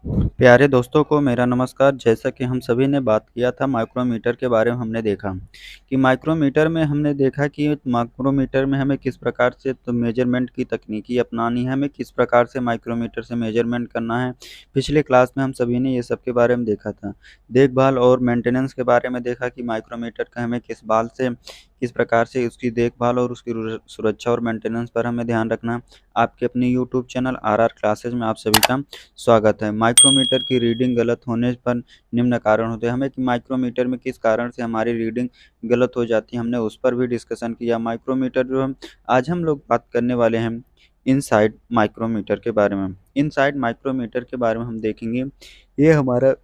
प्यारे दोस्तों को मेरा नमस्कार। जैसा कि हम सभी ने बात किया था माइक्रोमीटर के बारे में, हमने देखा कि माइक्रोमीटर में हमने देखा कि माइक्रोमीटर में हमें किस प्रकार से तो मेजरमेंट की तकनीकी अपनानी है, हमें किस प्रकार से माइक्रोमीटर से मेजरमेंट करना है। पिछले क्लास में हम सभी ने ये सब के बारे में देखा था। देखभाल और मेंटेनेंस के बारे में देखा कि माइक्रोमीटर का हमें किस प्रकार से उसकी देखभाल और उसकी सुरक्षा और मेंटेनेंस पर हमें ध्यान रखना। आपके अपने यूट्यूब चैनल RR क्लासेज में आप सभी का स्वागत है। माइक्रोमीटर की रीडिंग गलत होने पर निम्न कारण होते हैं। हमें कि माइक्रोमीटर में किस कारण से हमारी रीडिंग गलत हो जाती है, हमने उस पर भी डिस्कशन किया। माइक्रोमीटर जो है, आज हम लोग बात करने वाले हैं इनसाइड माइक्रोमीटर के बारे में। इनसाइड माइक्रोमीटर के बारे में हम देखेंगे। ये हमारा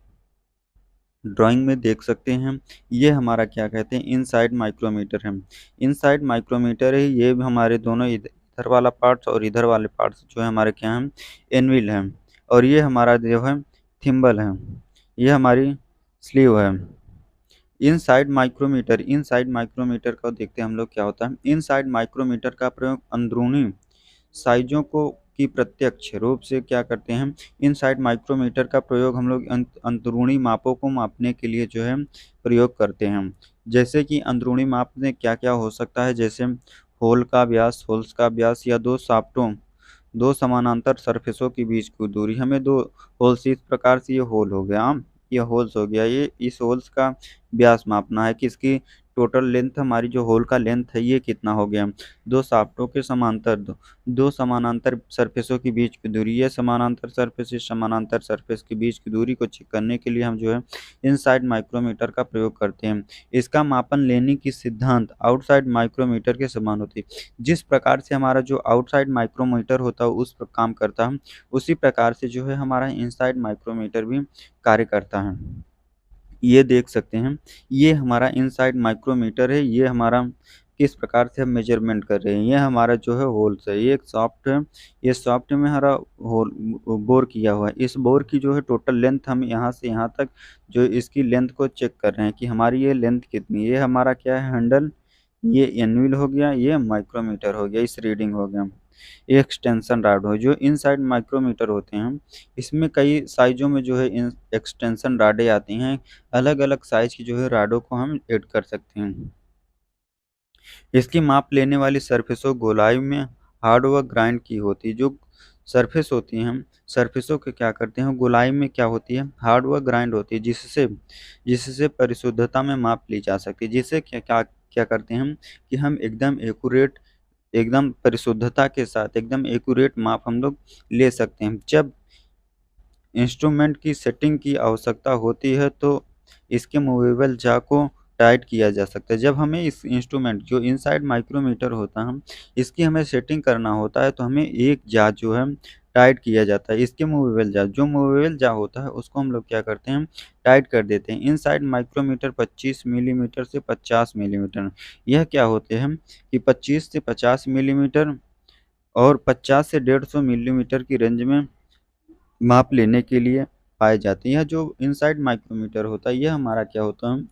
ड्राइंग में देख सकते हैं, ये हमारा क्या कहते हैं, इनसाइड माइक्रोमीटर है। इनसाइड माइक्रोमीटर है, ये भी हमारे दोनों इधर वाला पार्ट्स और इधर वाले पार्ट्स जो है हमारे क्या हैं, एनविल है। और ये हमारा जो है थिम्बल है, ये हमारी स्लीव है। इनसाइड माइक्रोमीटर का देखते हैं हम लोग क्या होता है। इनसाइड माइक्रोमीटर का प्रयोग अंदरूनी साइजों को की प्रत्यक्ष रूप से क्या करते हैं। इनसाइड माइक्रोमीटर का प्रयोग हम लोग अंदरूनी मापों को मापने के लिए जो है प्रयोग करते हैं। जैसे कि अंदरूनी माप में क्या क्या हो सकता है, जैसे होल्स का व्यास या दो समानांतर सरफेसों के बीच की दूरी। हमें दो होल्स, इस प्रकार से ये होल हो गया, ये होल्स हो गया, ये इस होल्स का व्यास मापना है कि इसकी टोटल लेंथ, हमारी जो होल का लेंथ है ये कितना हो गया। दो शाफ्टों के समांतर दो समानांतर सरफेसों के बीच की दूरी, ये समानांतर सरफेस के बीच की दूरी को चेक करने के लिए हम जो है इनसाइड माइक्रोमीटर का प्रयोग करते हैं। इसका मापन लेने की सिद्धांत आउटसाइड माइक्रोमीटर के समान होती है। जिस प्रकार से हमारा जो आउटसाइड माइक्रोमीटर होता है उस पर काम करता है, उसी प्रकार से जो है हमारा इनसाइड माइक्रोमीटर भी कार्य करता है। ये देख सकते हैं, ये हमारा इनसाइड माइक्रोमीटर है। ये हमारा किस प्रकार से हम मेजरमेंट कर रहे हैं, ये हमारा जो है होल्स है, ये एक सॉफ्ट है। ये सॉफ्ट में हमारा होल बोर किया हुआ है। इस बोर की जो है टोटल लेंथ, हम यहाँ से यहाँ तक जो इसकी लेंथ को चेक कर रहे हैं कि हमारी ये लेंथ कितनी है। ये हमारा क्या है, हैंडल, ये एनविल हो गया, ये माइक्रोमीटर हो गया, इस रीडिंग हो गया। ये एक्सटेंशन रॉड हो, जो इनसाइड माइक्रोमीटर होते हैं, इसमें कई साइजों में जो है एक्सटेंशन रॉडें आती हैं। अलग अलग साइज की जो है रॉडों को हम ऐड कर सकते हैं। इसकी माप लेने वाली सरफेसों गोलाई में हार्ड व ग्राइंड की होती है। जो सरफेस होती हैं, सरफेसों के क्या करते हैं, गोलाई में क्या होती है, हार्ड व ग्राइंड होती है, जिससे जिससे परिशुद्धता में माप ली जा सकती है। जिससे क्या क्या क्या करते हैं हम, कि हम एकदम परिशुद्धता के साथ एकदम एक्यूरेट माप हम लोग ले सकते हैं। जब इंस्ट्रूमेंट की सेटिंग की आवश्यकता होती है तो इसके मूवेबल जा को टाइट किया जा सकता है। जब हमें इस इंस्ट्रूमेंट जो इनसाइड माइक्रोमीटर होता है, इसकी हमें सेटिंग करना होता है, तो हमें एक जा जो है टाइट किया जाता है। इसके मूवेबल जा होता है उसको हम लोग क्या करते हैं, टाइट कर देते हैं। इनसाइड माइक्रोमीटर 25 मिलीमीटर से 50 मिलीमीटर, यह क्या होते हैं कि 25 से 50 मिलीमीटर और 50 से 150 मिलीमीटर की रेंज में माप लेने के लिए पाए जाते हैं। यह जो इनसाइड माइक्रोमीटर होता है, यह हमारा क्या होता है,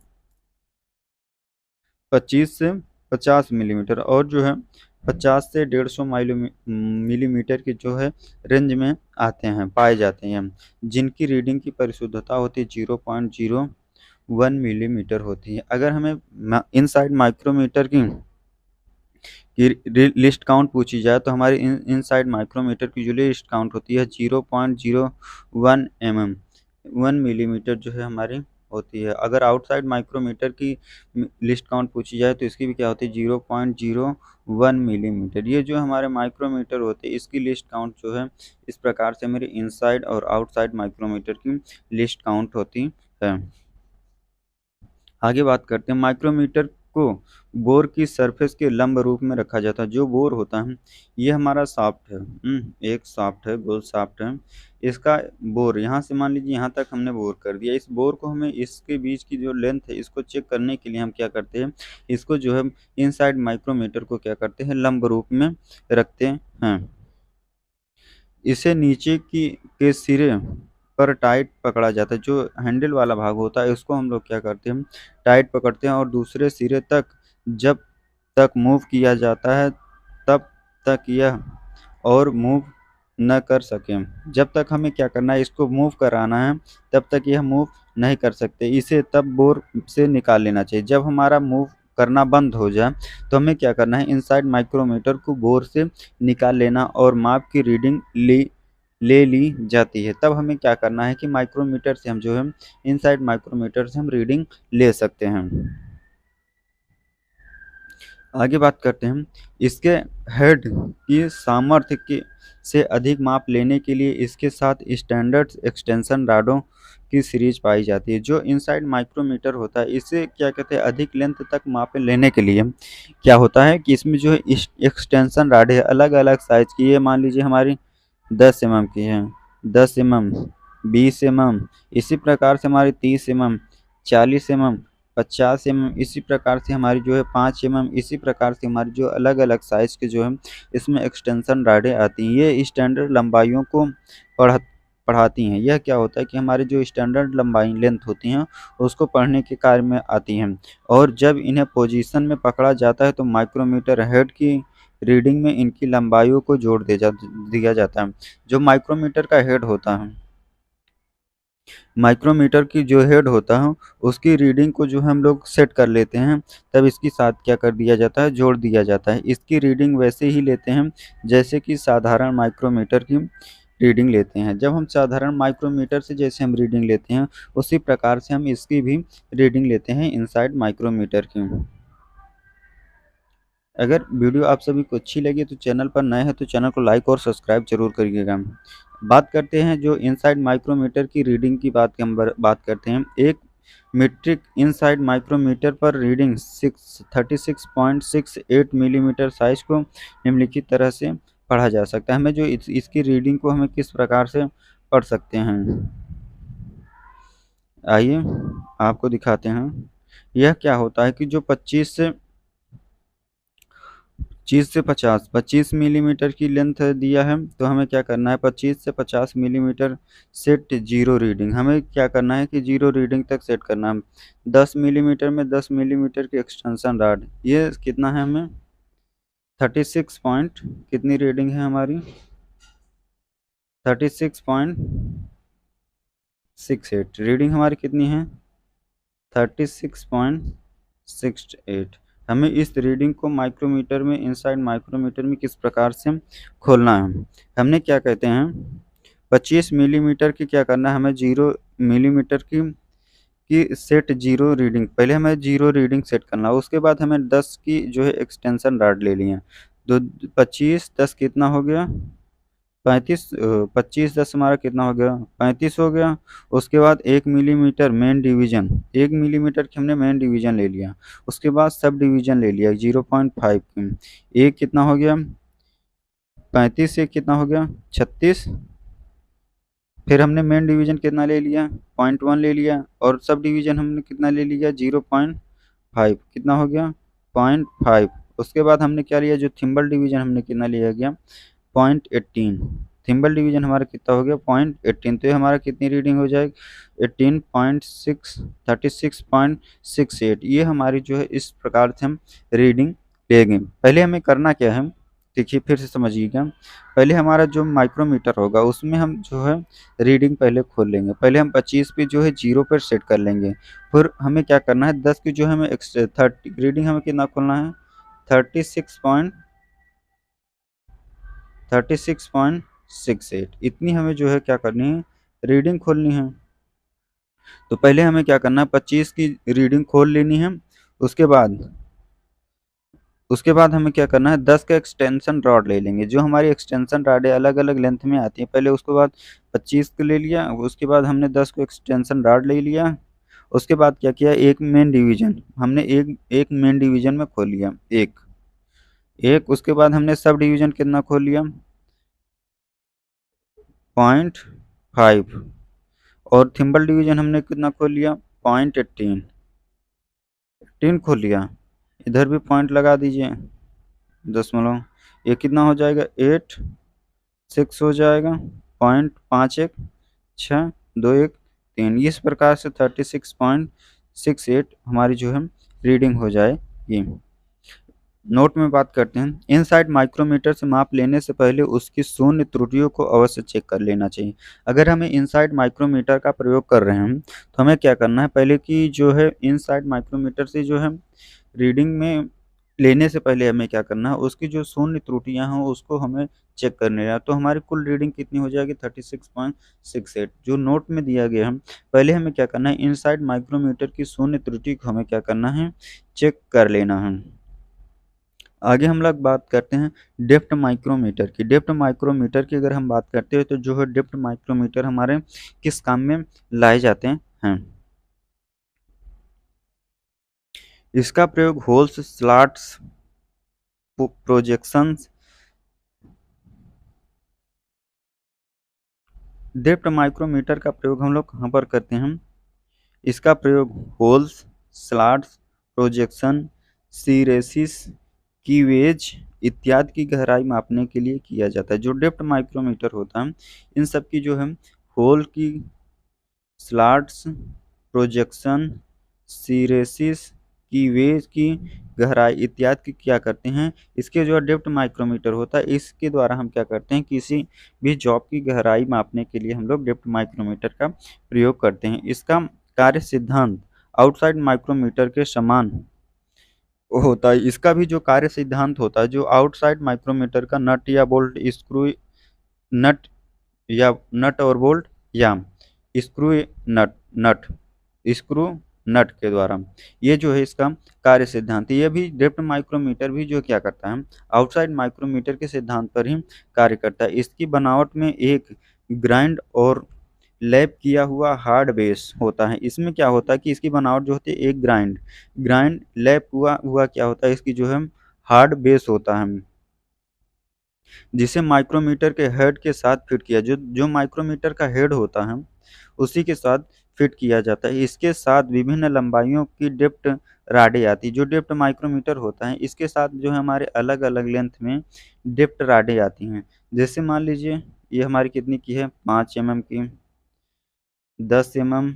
25 से 50 मिलीमीटर और जो है 50 से 150 मिलीमीटर की जो है रेंज में आते हैं, पाए जाते हैं, जिनकी रीडिंग की परिशुद्धता होती है 0.01 मिलीमीटर होती है। अगर हमें इनसाइड माइक्रोमीटर की लिस्ट काउंट पूछी जाए, तो हमारी इनसाइड माइक्रोमीटर की जो लिस्ट काउंट होती है 0.01 1 मिलीमीटर जो है हमारी होती है। अगर आउटसाइड माइक्रोमीटर की लिस्ट काउंट पूछी जाए तो इसकी भी क्या होती है, 0.01 मिलीमीटर। ये जो हमारे माइक्रोमीटर होते हैं, इसकी लिस्ट काउंट जो है इस प्रकार से मेरे इनसाइड और आउटसाइड माइक्रोमीटर की लिस्ट काउंट होती है। आगे बात करते हैं, माइक्रोमीटर को बोर की सरफेस के लंब रूप में रखा जाता है। जो बोर होता है, ये हमारा शाफ्ट है, एक शाफ्ट है, गोल शाफ्ट है। इसका बोर यहाँ से मान लीजिए यहाँ तक हमने बोर कर दिया। इस बोर को हमें इसके बीच की जो लेंथ है इसको चेक करने के लिए हम क्या करते हैं, इसको जो है इनसाइड माइक्रोमीटर को क्या करते हैं, लंब रूप में रखते हैं। इसे नीचे की के सिरे पर टाइट पकड़ा जाता है। जो हैंडल वाला भाग होता है उसको हम लोग क्या करते हैं, टाइट पकड़ते हैं, और दूसरे सिरे तक जब तक मूव किया जाता है तब तक यह और मूव न कर सकें। जब तक हमें क्या करना है, इसको मूव कराना है, तब तक यह मूव नहीं कर सकते। इसे तब बोर से निकाल लेना चाहिए। जब हमारा मूव करना बंद हो जाए तो हमें क्या करना है, इनसाइड माइक्रोमीटर को बोर से निकाल लेना और माप की रीडिंग ले ली जाती है। तब हमें क्या करना है कि माइक्रोमीटर से हम जो है, इनसाइड माइक्रोमीटर से हम रीडिंग ले सकते हैं। आगे बात करते हैं, इसके हेड की सामर्थ्य के से अधिक माप लेने के लिए इसके साथ स्टैंडर्ड एक्सटेंशन राडों की सीरीज पाई जाती है। जो इनसाइड माइक्रोमीटर होता है, इसे क्या कहते हैं, अधिक लेंथ तक माप लेने के लिए क्या होता है कि इसमें जो है एक्सटेंशन राड है अलग अलग साइज की। ये मान लीजिए हमारी 10 mm की है, 10 mm, 20 mm, इसी प्रकार से हमारी 30 mm, 40 mm, 50 mm, इसी प्रकार से हमारी जो है 5 mm, इसी प्रकार से हमारी जो अलग अलग साइज के जो है इसमें एक्सटेंशन राडें आती हैं। ये स्टैंडर्ड लंबाइयों को पढ़ पढ़ाती हैं। यह क्या होता है कि हमारी जो स्टैंडर्ड लंबाई लेंथ होती हैं उसको पढ़ने के कार्य में आती हैं। और जब इन्हें पोजीशन में पकड़ा जाता है तो माइक्रोमीटर हेड की रीडिंग में इनकी लंबाइयों को जोड़ दिया जाता है। जो माइक्रोमीटर का हेड होता है, माइक्रोमीटर की जो हेड होता है उसकी रीडिंग को जो हम लोग सेट कर लेते हैं, तब इसके साथ क्या कर दिया जाता है, जोड़ दिया जाता है। इसकी रीडिंग वैसे ही लेते हैं जैसे कि साधारण माइक्रोमीटर की रीडिंग लेते हैं। जब हम साधारण माइक्रोमीटर से जैसे हम रीडिंग लेते हैं, उसी प्रकार से हम इसकी भी रीडिंग लेते हैं इनसाइड माइक्रोमीटर की। अगर वीडियो आप सभी को अच्छी लगी तो चैनल पर नए हैं तो चैनल को लाइक और सब्सक्राइब जरूर करिएगा। बात करते हैं जो इनसाइड माइक्रोमीटर की रीडिंग की बात करते हैं। एक मीट्रिक इनसाइड माइक्रोमीटर पर रीडिंग 36.68 मिलीमीटर साइज को निम्नलिखित तरह से पढ़ा जा सकता है। हमें जो इसकी रीडिंग को हमें किस प्रकार से पढ़ सकते हैं, आइए आपको दिखाते हैं। यह क्या होता है कि जो 25 मिलीमीटर की लेंथ दिया है, तो हमें क्या करना है, 25 से 50 मिलीमीटर सेट जीरो रीडिंग, हमें क्या करना है कि जीरो रीडिंग तक सेट करना है। 10 मिलीमीटर में 10 मिलीमीटर की एक्सटेंशन रॉड, ये कितना है, हमें 36 पॉइंट कितनी रीडिंग है हमारी, 36.68 रीडिंग हमारी कितनी है, 36.68। हमें इस रीडिंग को माइक्रोमीटर में, इनसाइड माइक्रोमीटर में किस प्रकार से खोलना है। हमने क्या कहते हैं, 25 मिलीमीटर की क्या करना है, हमें 0 मिलीमीटर की सेट जीरो रीडिंग, पहले हमें जीरो रीडिंग सेट करना है। उसके बाद हमें 10 की जो है एक्सटेंशन रॉड ले लिया, तो 25 10 कितना हो गया, 35, 25 10 हमारा कितना हो गया, 35 हो गया। उसके बाद 1 मिलीमीटर मेन डिवीजन, 1 मिलीमीटर की हमने मेन डिवीजन ले लिया। उसके बाद सब डिवीजन ले लिया 0.5 की, एक कितना हो गया 35, एक कितना हो गया 36। फिर हमने मेन डिवीजन कितना ले लिया, 0.1 ले लिया, और सब डिवीजन हमने कितना ले लिया 0.5, कितना हो गया 0.5। उसके बाद हमने क्या लिया, जो थिम्बल डिवीजन हमने कितना लिया गया 0.18, थिम्बल डिवीजन हमारा कितना हो गया 0.18। तो ये हमारा कितनी रीडिंग हो जाएगी 18.6, 36.68। ये हमारी जो है इस प्रकार से हम रीडिंग लेंगे। पहले हमें करना क्या है, देखिए फिर से समझिएगा। पहले हमारा जो माइक्रोमीटर होगा उसमें हम जो है रीडिंग पहले खोल लेंगे। पहले हम 25 पे जो है 0 पर सेट कर लेंगे। फिर हमें क्या करना है, 10 की जो है हमें 30 रीडिंग हमें कितना खोलना है, 36.68, इतनी हमें जो है क्या करनी है, रीडिंग खोलनी है। तो पहले हमें क्या करना है, 25 की रीडिंग खोल लेनी है। उसके बाद हमें क्या करना है, 10 का एक्सटेंशन रॉड ले लेंगे। जो हमारी एक्सटेंशन रॉड है अलग अलग लेंथ में आती है, पहले उसके बाद 25 को ले लिया, उसके बाद हमने 10 को एक्सटेंशन रॉड ले लिया। उसके बाद क्या किया, एक मेन डिवीजन हमने एक मेन डिवीजन में खोल लिया, एक एक। उसके बाद हमने सब डिवीजन कितना खोल लिया 0.5, और थिम्बल डिवीजन हमने कितना खोल लिया 0.18 खोल लिया। इधर भी पॉइंट लगा दीजिए, दशमलव, ये कितना हो जाएगा 8.6 हो जाएगा, 0.5163। इस प्रकार से 36.68 हमारी जो है रीडिंग हो जाएगी। नोट में बात करते हैं, इनसाइड माइक्रोमीटर से माप लेने से पहले उसकी शून्य त्रुटियों को अवश्य चेक कर लेना चाहिए। अगर हमें इनसाइड माइक्रोमीटर का प्रयोग कर रहे हैं तो हमें क्या करना है, पहले की जो है इनसाइड माइक्रोमीटर से जो है रीडिंग में लेने से पहले हमें क्या करना है, उसकी जो शून्य त्रुटियां हैं उसको हमें चेक करने हैं। तो हमारी कुल रीडिंग कितनी हो जाएगी, 36.68 जो नोट में दिया गया है। पहले हमें क्या करना है, इनसाइड माइक्रोमीटर की शून्य त्रुटि को हमें क्या करना है, चेक कर लेना है। आगे हम लोग बात करते हैं डेप्थ माइक्रोमीटर की। डेप्थ माइक्रोमीटर की अगर हम बात करते हैं तो जो है डेप्थ माइक्रोमीटर हमारे किस काम में लाए जाते हैं। इसका प्रयोग holes, slots, projections. Depth micrometer का प्रयोग हम लोग कहाँ पर करते हैं, इसका प्रयोग होल्स, स्लॉट्स, प्रोजेक्शन, सीरेसिस, कीवेज इत्यादि की गहराई मापने के लिए किया जाता है। जो डेप्थ माइक्रोमीटर होता है इन सब की जो है होल की, स्लॉट्स, प्रोजेक्शन, सीरेसिस, कीवेज की गहराई इत्यादि की क्या करते हैं, इसके जो डेप्थ माइक्रोमीटर होता है इसके द्वारा हम क्या करते हैं, किसी भी जॉब की गहराई मापने के लिए हम लोग डेप्थ माइक्रोमीटर का प्रयोग करते हैं। इसका कार्य सिद्धांत आउटसाइड माइक्रोमीटर के समान होता है। इसका भी जो कार्य सिद्धांत होता है, जो आउटसाइड माइक्रोमीटर का नट या बोल्ट, स्क्रू नट या नट और बोल्ट या स्क्रू नट नट स्क्रू नट के द्वारा, ये जो है इसका कार्य सिद्धांत है। ये भी डेप्थ माइक्रोमीटर भी जो क्या करता है, आउटसाइड माइक्रोमीटर के सिद्धांत पर ही कार्य करता है। इसकी बनावट में एक ग्राइंड और लैप किया हुआ हार्ड बेस होता है। इसमें क्या होता है कि इसकी बनावट जो होती है एक ग्राइंड ग्राइंड लैप हुआ हुआ क्या होता है, इसकी जो है हार्ड बेस होता है, जिसे माइक्रोमीटर के हेड के साथ फिट किया, जो जो माइक्रोमीटर का हेड होता है उसी के साथ फिट किया जाता है। इसके साथ विभिन्न लंबाइयों की डेप्थ राडें आती है। जो डेप्थ माइक्रोमीटर होता है इसके साथ जो है हमारे अलग अलग लेंथ में डेप्थ राडें आती हैं। जैसे मान लीजिए ये हमारी कितनी की है, 5 mm की, 10 mm,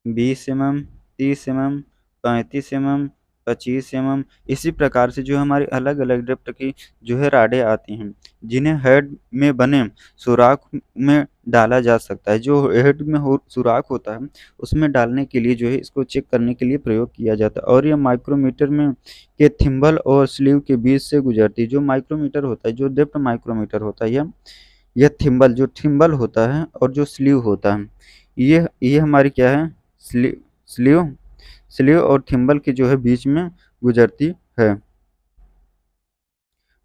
20 mm, 30 mm, 35 mm, 25 mm, इसी प्रकार से जो हमारी अलग अलग डेप्थ की जो है राडें आती हैं, जिन्हें हेड में बने सुराख में डाला जा सकता है। जो हेड में सुराख होता है उसमें डालने के लिए जो है इसको चेक करने के लिए प्रयोग किया जाता है। और यह माइक्रोमीटर में के थिम्बल और स्लीव के बीच से गुजरती है। जो माइक्रोमीटर होता है, जो डेप्थ माइक्रोमीटर होता है, यह थिम्बल, जो थिम्बल होता है और जो स्लीव होता है, ये हमारी क्या है, स्लीव स्लीव स्लीव और थिम्बल के जो है बीच में गुजरती है।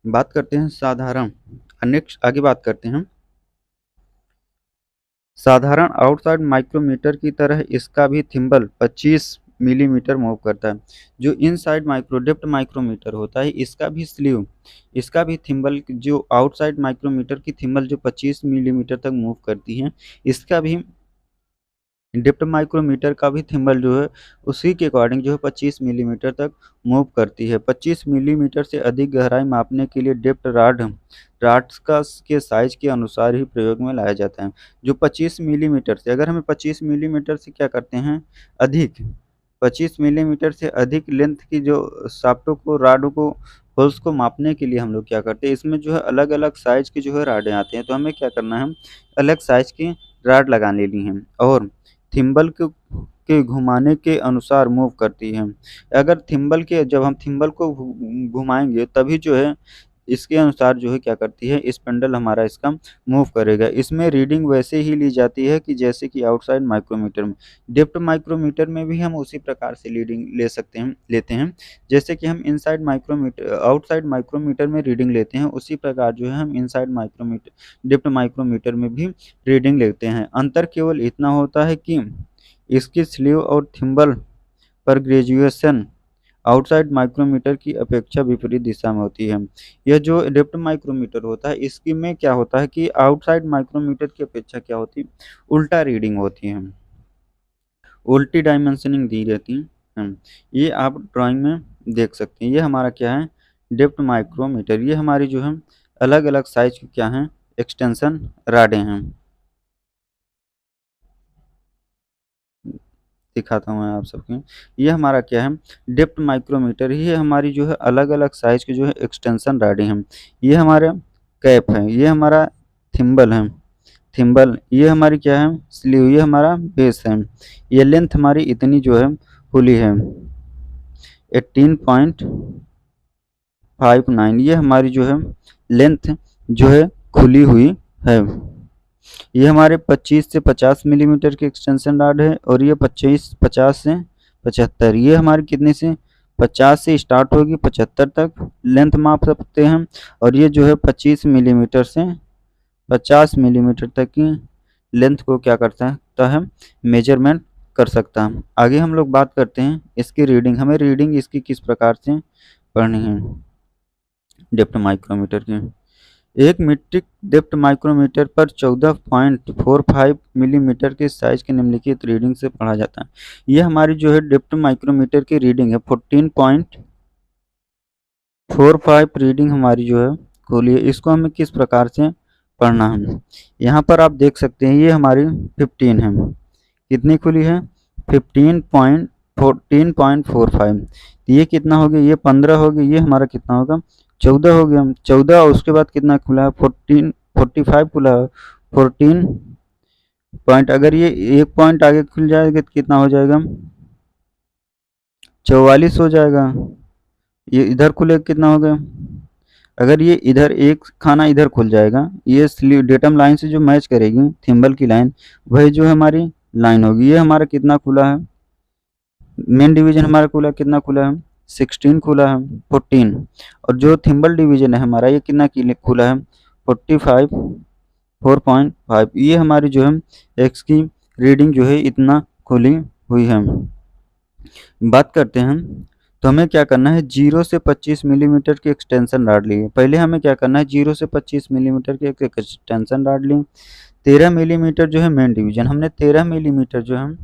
बात करते हैं साधारण, नेक्स्ट आगे बात करते हैं साधारण आउटसाइड माइक्रोमीटर की तरह इसका भी थिम्बल 25 मिलीमीटर मूव करता है। जो इनसाइड माइक्रो डेप्थ माइक्रोमीटर होता है इसका भी स्लीव, इसका भी थिम्बल, जो आउटसाइड माइक्रोमीटर की थिम्बल जो 25 मिलीमीटर तक मूव करती है, इसका भी डेप्थ माइक्रोमीटर का भी थिम्बल जो है उसी के अकॉर्डिंग जो है 25 मिलीमीटर तक मूव करती है। 25 मिलीमीटर से अधिक गहराई मापने के लिए डेप्थ राड्स का के साइज के अनुसार ही प्रयोग में लाया जाता है। जो 25 मिलीमीटर से, अगर हमें 25 मिलीमीटर से क्या करते हैं, अधिक 25 मिलीमीटर से अधिक लेंथ की जो शाफ्टों को, राडों को, होल्स को मापने के लिए हम लोग क्या करते हैं, इसमें जो है अलग अलग साइज की जो है राडें आती हैं। तो हमें क्या करना है, अलग साइज की राड लगा लेनी है और थिम्बल के घुमाने के अनुसार मूव करती है। अगर थिम्बल के, जब हम थिम्बल को घुमाएंगे तभी जो है इसके अनुसार जो है क्या करती है, स्पिंडल हमारा इसका मूव करेगा। इसमें रीडिंग वैसे ही ली जाती है कि जैसे कि आउटसाइड माइक्रोमीटर में। डेप्थ माइक्रोमीटर में भी हम उसी प्रकार से रीडिंग लेते हैं जैसे कि हम इनसाइड माइक्रोमीटर आउटसाइड माइक्रोमीटर में रीडिंग लेते हैं, उसी प्रकार जो है हम इनसाइड माइक्रोमीटर डेप्थ माइक्रोमीटर में भी रीडिंग लेते हैं। अंतर केवल इतना होता है कि इसकी स्लीव और थिम्बल पर ग्रेजुएशन आउटसाइड माइक्रोमीटर की अपेक्षा विपरीत दिशा में होती है। यह जो डेप्थ माइक्रोमीटर होता है इसकी में क्या होता है कि आउटसाइड माइक्रोमीटर की अपेक्षा क्या होती है, उल्टा रीडिंग होती है, उल्टी डायमेंशनिंग दी रहती है। ये आप ड्राइंग में देख सकते हैं। ये हमारा क्या है, डेप्थ माइक्रोमीटर। ये हमारी जो है अलग अलग साइज की क्या है, एक्सटेंशन राडें हैं। दिखाता हूँ मैं आप सबके। ये हमारा क्या है, डेप्थ माइक्रोमीटर। ये हमारी जो है अलग अलग साइज के जो है एक्सटेंशन रॉड हैं। ये हमारा कैप है, ये हमारा थिम्बल है, थिम्बल, ये हमारी क्या है, स्लीव, ये हमारा बेस है। ये लेंथ हमारी इतनी जो है खुली है 18.59, ये हमारी जो है लेंथ जो है खुली हुई है। ये हमारे 25 से 50 मिलीमीटर के एक्सटेंशन रॉड है, और ये 50 से 75, ये हमारी कितने से 50 से स्टार्ट होगी 75 तक लेंथ माप सकते हैं। और ये जो है 25 मिलीमीटर से 50 मिलीमीटर तक की लेंथ को क्या करता है, मेजरमेंट कर सकता है। आगे हम लोग बात करते हैं इसकी रीडिंग, हमें रीडिंग इसकी किस प्रकार से पढ़नी है डेप्थ माइक्रोमीटर की। एक मीट्रिक डेप्थ माइक्रोमीटर पर 14.45 मिलीमीटर के साइज की निम्नलिखित रीडिंग से पढ़ा जाता है। ये हमारी जो है डेप्थ माइक्रोमीटर की रीडिंग है 14.45 रीडिंग हमारी जो है खोली है। इसको हमें किस प्रकार से पढ़ना है, यहाँ पर आप देख सकते हैं ये हमारी 15 है, कितनी खुली है 15.14.45। ये कितना हो गया, ये 15 हो गया, ये हमारा कितना होगा 14 हो गया, 14। और उसके बाद कितना खुला है 45 खुला है 14 पॉइंट, अगर ये एक पॉइंट आगे खुल जाएगा तो कितना हो जाएगा 44 हो जाएगा। ये इधर खुले कितना हो गया, अगर ये इधर एक खाना इधर खुल जाएगा, ये स्लीव डेटम लाइन से जो मैच करेगी थिम्बल की लाइन, वही जो है हमारी लाइन होगी। ये हमारा कितना खुला है, मेन डिवीजन हमारा खुला कितना खुला है 16 खुला है 14, और जो थिम्बल डिवीजन है हमारा ये कितना खुला है 45 4.5। ये हमारी जो है एक्स की रीडिंग जो है इतना खुली हुई है। बात करते हैं तो हमें क्या करना है, 0 से 25 मिलीमीटर की एक्सटेंशन रॉड ली। पहले हमें क्या करना है 0 से 25 मिलीमीटर की एक एक्सटेंशन रॉड ली। 13 मिलीमीटर जो है मेन डिवीजन, हमने 13 मिलीमीटर जो है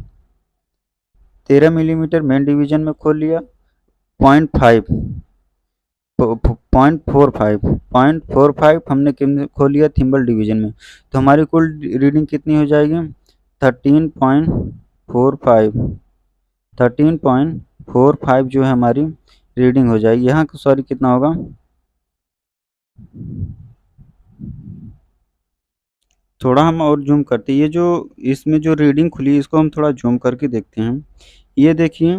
13 मिलीमीटर मेन डिवीजन में खोल लिया। 0.45 हमने खोल लिया थिम्बल डिवीजन में, तो हमारी कुल रीडिंग कितनी हो जाएगी 13.45 जो है हमारी रीडिंग हो जाएगी। यहाँ सॉरी कितना होगा, थोड़ा हम और जूम करते हैं, ये जो इसमें जो रीडिंग खुली है इसको हम थोड़ा जूम करके देखते हैं। ये देखिए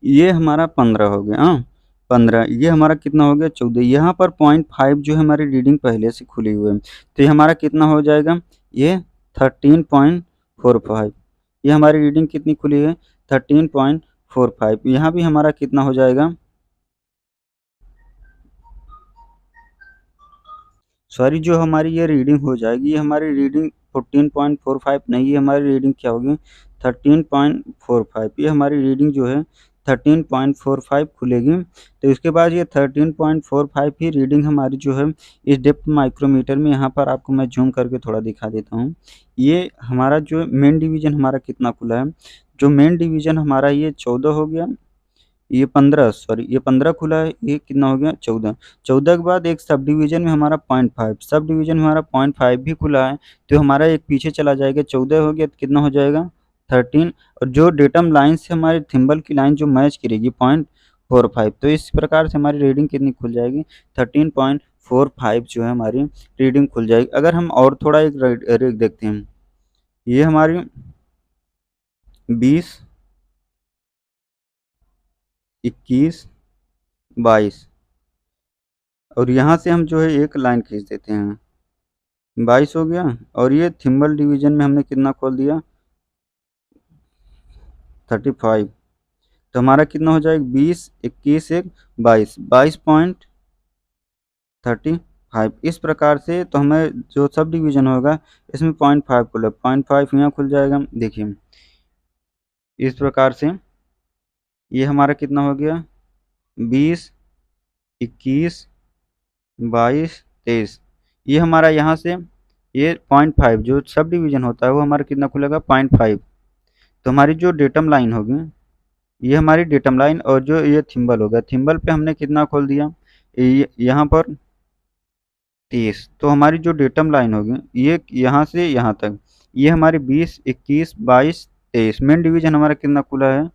ये हमारा 15 हो गया, हाँ 15, ये हमारा कितना हो गया 14। यहाँ पर 0.5 जो है हमारी रीडिंग पहले से खुली हुई है, तो ये हमारा कितना हो जाएगा, ये 13.45। ये हमारी रीडिंग कितनी खुली है 13.45। यहाँ भी हमारा कितना हो जाएगा, सॉरी जो हमारी ये रीडिंग हो जाएगी, ये हमारी रीडिंग 14.45 नहीं, ये हमारी रीडिंग क्या होगी 13.45। ये हमारी रीडिंग जो है 13.45 खुलेगी। तो इसके बाद ये 13.45 ही रीडिंग हमारी जो है इस डेप्थ माइक्रोमीटर में, यहाँ पर आपको मैं जूम करके थोड़ा दिखा देता हूँ। ये हमारा जो मेन डिवीजन हमारा कितना खुला है, जो मेन डिवीजन हमारा ये 14 हो गया, ये 15 सॉरी ये 15 खुला है, ये कितना हो गया 14। 14 के बाद एक सब डिवीजन में हमारा 0.5, सब डिवीजन में हमारा 0.5 भी खुला है, तो हमारा एक पीछे चला जाएगा, 14 हो गया तो कितना हो जाएगा 13। और जो डेटम लाइन से हमारी थिम्बल की लाइन जो मैच करेगी 0.45, तो इस प्रकार से हमारी रीडिंग कितनी खुल जाएगी 13.45 जो है हमारी रीडिंग खुल जाएगी। अगर हम और थोड़ा एक रीड देखते हैं, ये हमारी 20, 21, 22, और यहाँ से हम जो है एक लाइन खींच देते हैं, 22 हो गया। और ये थिम्बल डिवीजन में हमने कितना खोल दिया 35, तो हमारा कितना हो जाएगा 20, 21, 1, 22, 22.35। इस प्रकार से तो हमें जो सब डिवीजन होगा इसमें 0.5 खुला, 0.5 यहाँ खुल जाएगा। देखिए इस प्रकार से ये हमारा कितना हो गया 20, 21, 22, 23। ये हमारा यहाँ से ये 0.5 जो सब डिवीजन होता है वो हमारा कितना खुलेगा 0.5। तो हमारी जो डेटम लाइन होगी ये हमारी डेटम लाइन, और जो ये थिम्बल होगा, थिम्बल पे हमने कितना खोल दिया यहाँ पर 30। तो हमारी जो डेटम लाइन होगी ये यहाँ से यहाँ तक, ये हमारी 20, 21, 22, 23। मेन डिवीजन हमारा कितना खुला है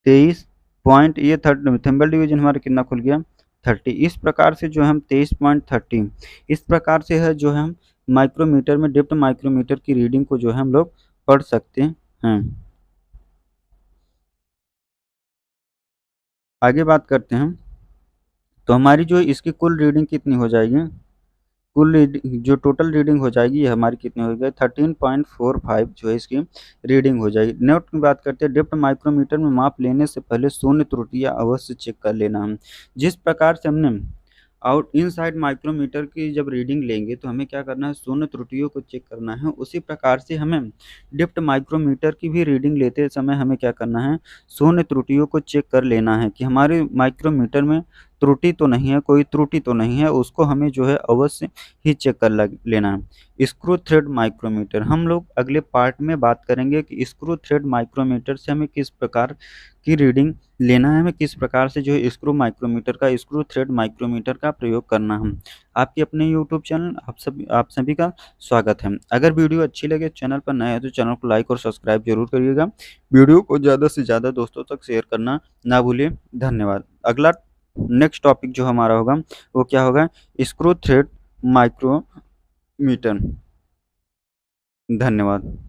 23 पॉइंट, ये थिम्बल डिवीजन हमारा कितना खुल गया 30। इस प्रकार से जो है हम 23.30 इस प्रकार से है जो है हम माइक्रोमीटर में डिप्ट माइक्रोमीटर की रीडिंग को जो है हम लोग पढ़ सकते हैं। आगे बात करते हैं, तो हमारी जो इसकी कुल रीडिंग कितनी हो जाएगी, कुल जो टोटल रीडिंग हो जाएगी ये हमारी कितनी हो गई 13.45 जो है इसकी रीडिंग हो जाएगी। नोट की बात करते हैं, डिप्ट माइक्रोमीटर में माप लेने से पहले शून्य त्रुटियां अवश्य चेक कर लेना है। जिस प्रकार से हमने आउट इनसाइड माइक्रोमीटर की जब रीडिंग लेंगे तो हमें क्या करना है शून्य त्रुटियों को चेक करना है, उसी प्रकार से हमें डिप्ट माइक्रोमीटर की भी रीडिंग लेते समय हमें क्या करना है शून्य त्रुटियों को चेक कर लेना है कि हमारे माइक्रोमीटर में त्रुटि तो नहीं है, कोई त्रुटि तो नहीं है, उसको हमें जो है अवश्य ही चेक कर लेना है। स्क्रू थ्रेड माइक्रोमीटर हम लोग अगले पार्ट में बात करेंगे कि स्क्रू थ्रेड माइक्रोमीटर से हमें किस प्रकार की रीडिंग लेना है, हमें किस प्रकार से जो है स्क्रू थ्रेड माइक्रोमीटर का प्रयोग करना है। आपके अपने यूट्यूब चैनल आप सभी का स्वागत है। अगर वीडियो अच्छी लगे, चैनल पर नए हैं तो चैनल को लाइक और सब्सक्राइब जरूर करिएगा। वीडियो को ज़्यादा से ज़्यादा दोस्तों तक शेयर करना ना भूलिए। धन्यवाद। अगला नेक्स्ट टॉपिक जो हमारा होगा वो क्या होगा, स्क्रू थ्रेड माइक्रोमीटर। धन्यवाद।